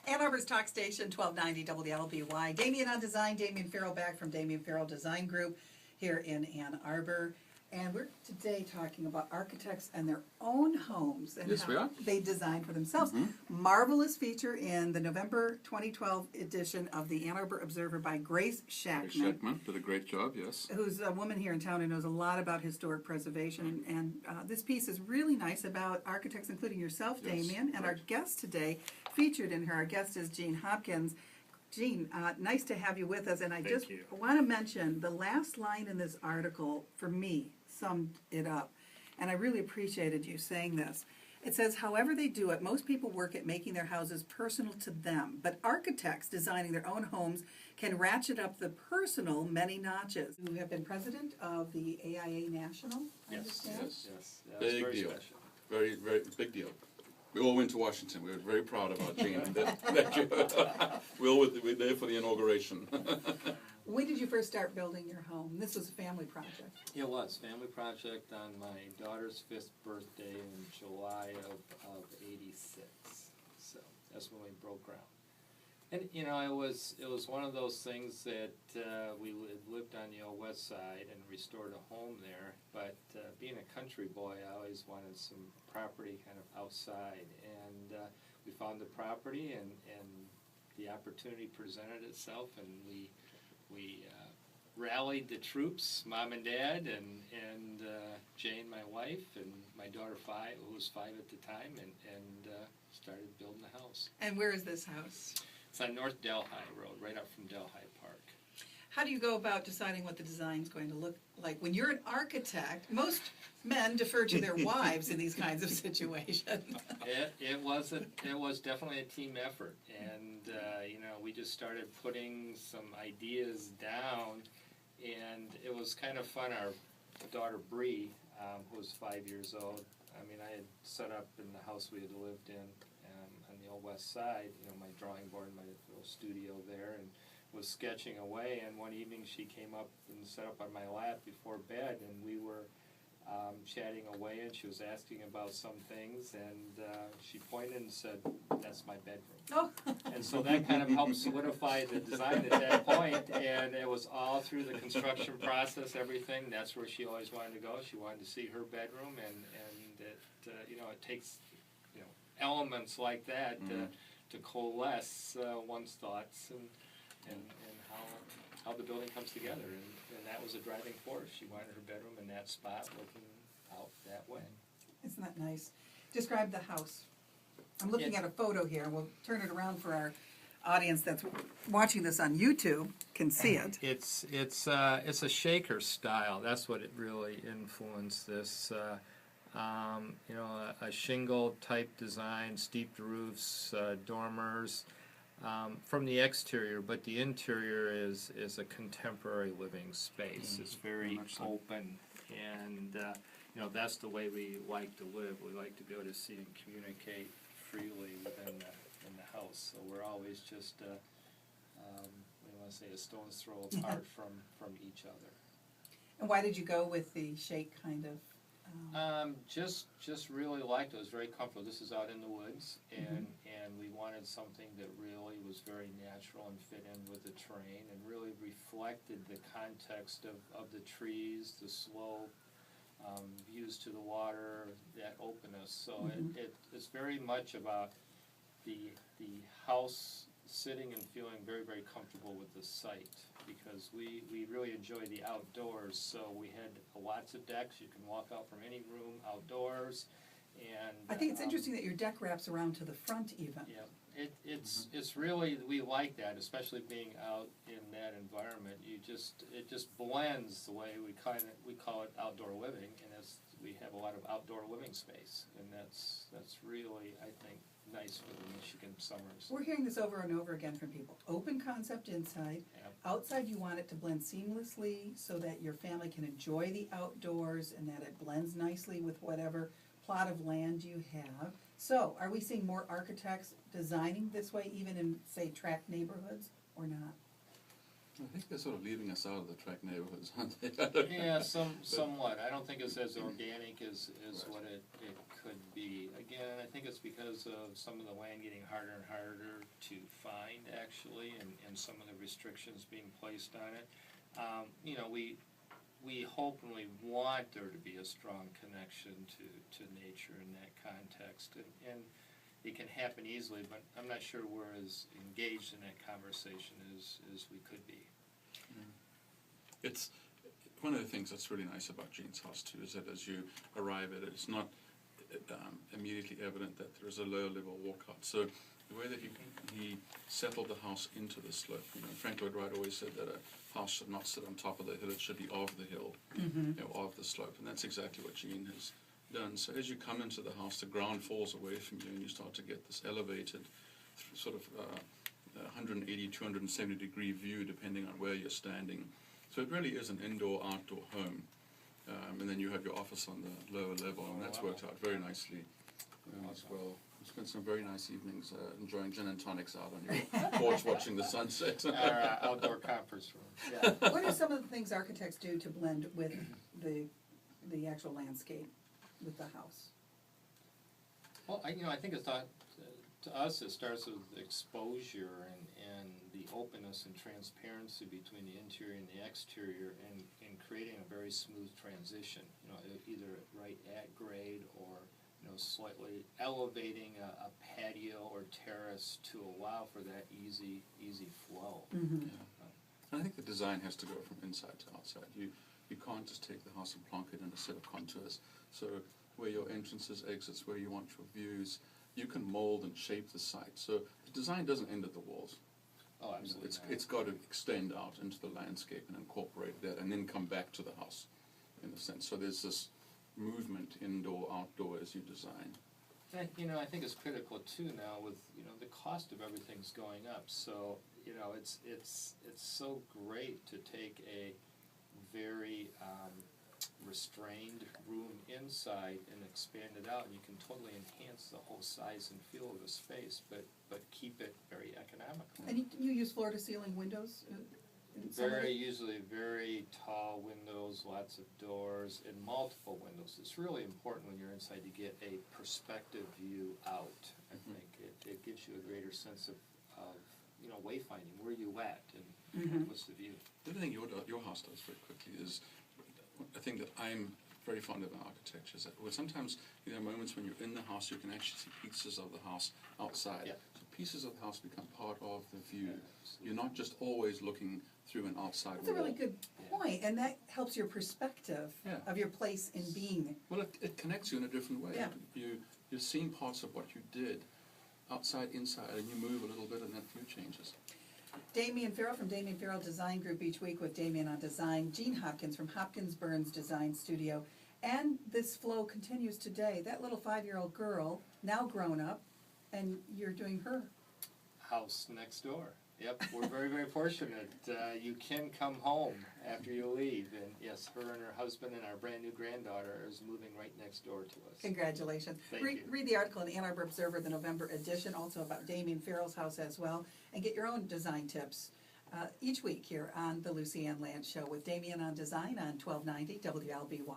Ann Arbor's Talk Station, 1290 WLBY. Damian on design, Damian Farrell back from Damian Farrell Design Group here in Ann Arbor. And we're today talking about architects and their own homes and Yes, how we are. they design for themselves. Marvelous feature in the November 2012 edition of the Ann Arbor Observer by Grace Shackman. Shackman did a great job, yes. Who's a woman here in town who knows a lot about historic preservation. And this piece is really nice about architects, including yourself, Yes, Damian. And our right. guest today, featured in her, our guest is Jean Hopkins. Jean, nice to have you with us. And I just want to mention the last line in this article, for me, summed it up. And I really appreciated you saying this. It says, however they do it, most people work at making their houses personal to them. But architects designing their own homes can ratchet up the personal many notches. You have been president of the AIA National, I understand? Yes. Yeah, it's Big very deal. special. Very, very big deal. We all went to Washington. We were very proud of our Jean. That you, we all were there for the inauguration. When did you first start building your home? This was a family project. It was family project on my daughter's 5th birthday in July of '86. So that's when we broke ground. And you know, it was one of those things that we lived on the old west side and restored a home there. But being a country boy, I always wanted some property kind of outside, and we found the property, and the opportunity presented itself, and we rallied the troops, mom and dad, and Jane, my wife, and my daughter who was 5 at the time, and started building the house. And where is this house? It's on North Delhi Road, right up from Delhi Park. How do you go about deciding what the design is going to look like? When you're an architect, most men defer to their wives in these kinds of situations. It was definitely a team effort, and you know, we just started putting some ideas down, and it was kind of fun. Our daughter Bree, who was 5 years old, I mean, I had set up in the house we had lived in on the old west side, you know, my drawing board, my little studio there, and was sketching away, and one evening she came up and sat up on my lap before bed, and we were chatting away, and she was asking about some things, and she pointed and said, "That's my bedroom." Oh. And so that kind of helped solidify the design at that point, and it was all through the construction process, everything. That's where she always wanted to go. She wanted to see her bedroom, and it, you know, it takes, you know, elements like that to coalesce one's thoughts and how the building comes together, and that was a driving force. She wanted her bedroom in that spot, looking out that way. Isn't that nice? Describe the house. I'm looking at a photo here, and we'll turn it around for our audience that's watching this on YouTube can see it. It's a shaker style. That's what it really influenced this. You know, a shingle type design, steeped roofs, dormers. From the exterior, but the interior is a contemporary living space. It's very open, and you know, that's the way we like to live. We like to be able to see and communicate freely within the house. So we're always just we want to say a stone's throw apart from each other. And why did you go with the shake kind of? Just really liked it. It was very comfortable. This is out in the woods, and we wanted something that really was very natural and fit in with the terrain and really reflected the context of the trees, the slope, views to the water, that openness. So it's very much about the house sitting and feeling very, very comfortable with the site, because we really enjoy the outdoors. So we had lots of decks. You can walk out from any room outdoors, and I think it's interesting that your deck wraps around to the front even. Yeah, it's really, we like that, especially being out in that environment. It just blends the way we call it outdoor living, and we have a lot of outdoor living space, and that's really, I think, nice for the Michigan summers. We're hearing this over and over again from people. Open concept inside. Yep. Outside you want it to blend seamlessly so that your family can enjoy the outdoors and that it blends nicely with whatever plot of land you have. So are we seeing more architects designing this way even in, say, tract neighborhoods or not? I think they're sort of leaving us out of the track neighborhoods, aren't they? Yeah, somewhat. I don't think it's as organic as Right. what it could be. Again, I think it's because of some of the land getting harder and harder to find, actually, and some of the restrictions being placed on it. You know, we hope and we want there to be a strong connection to nature in that context, and it can happen easily, but I'm not sure we're as engaged in that conversation as we could be. It's one of the things that's really nice about Gene's house too, is that as you arrive at it, it's not immediately evident that there is a lower level walkout. So the way that he settled the house into the slope, you know, Frank Lloyd Wright always said that a house should not sit on top of the hill, it should be of the hill, you know, of the slope, and that's exactly what Gene has done. So as you come into the house, the ground falls away from you, and you start to get this elevated sort of 180, 270 degree view, depending on where you're standing. So it really is an indoor-outdoor home. And then you have your office on the lower level, and that's worked out very nicely as well. We spent some very nice evenings enjoying gin and tonics out on your porch watching the sunset. Our outdoor conference room. Yeah. What are some of the things architects do to blend with the actual landscape with the house? Well, I think it's not, to us, it starts with exposure and the openness and transparency between the interior and the exterior, and creating a very smooth transition, you know, either right at grade or, you know, slightly elevating a patio or terrace to allow for that easy flow. Mm-hmm. And I think the design has to go from inside to outside. You can't just take the house and plonk it in a set of contours. So where your entrances, exits, where you want your views, you can mold and shape the site. So the design doesn't end at the walls. Oh, absolutely. It's got to extend out into the landscape and incorporate that, and then come back to the house, in a sense. So there's this movement indoor, outdoor as you design. And, you know, I think it's critical too now with, you know, the cost of everything's going up. So, you know, it's so great to take a very restrained room inside and expand it out, and you can totally enhance the whole size and feel of the space, but keep it very economical. And you use floor-to-ceiling windows? In some of it? Usually very tall windows, lots of doors, and multiple windows. It's really important when you're inside to get a perspective view out. I think it gives you a greater sense of you know, wayfinding. Where are you at, and what's the view? The other thing your house does very quickly is, I think that I'm very fond of architecture, is that sometimes there are moments when you're in the house, you can actually see pieces of the house outside. Yeah. So pieces of the house become part of the view. You're not just always looking through an outside That's wall. a really good point, and that helps your perspective of your place in being. Well, it connects you in a different way. Yeah. You're seeing parts of what you did, outside, inside, and you move a little bit and that view changes. Damian Farrell from Damian Farrell Design Group, each week with Damian on Design. Gene Hopkins from Hopkins Burns Design Studio. And this flow continues today. That little 5-year-old girl, now grown up, and you're doing her. House next door. Yep, we're very, very fortunate. You can come home after you leave, and yes, her and her husband and our brand new granddaughter is moving right next door to us. Congratulations. Thank you. Read the article in Ann Arbor Observer, the November edition, also about Damian Farrell's house as well, and get your own design tips each week here on the Lucy Ann Land Show with Damian on Design on 1290 WLB1.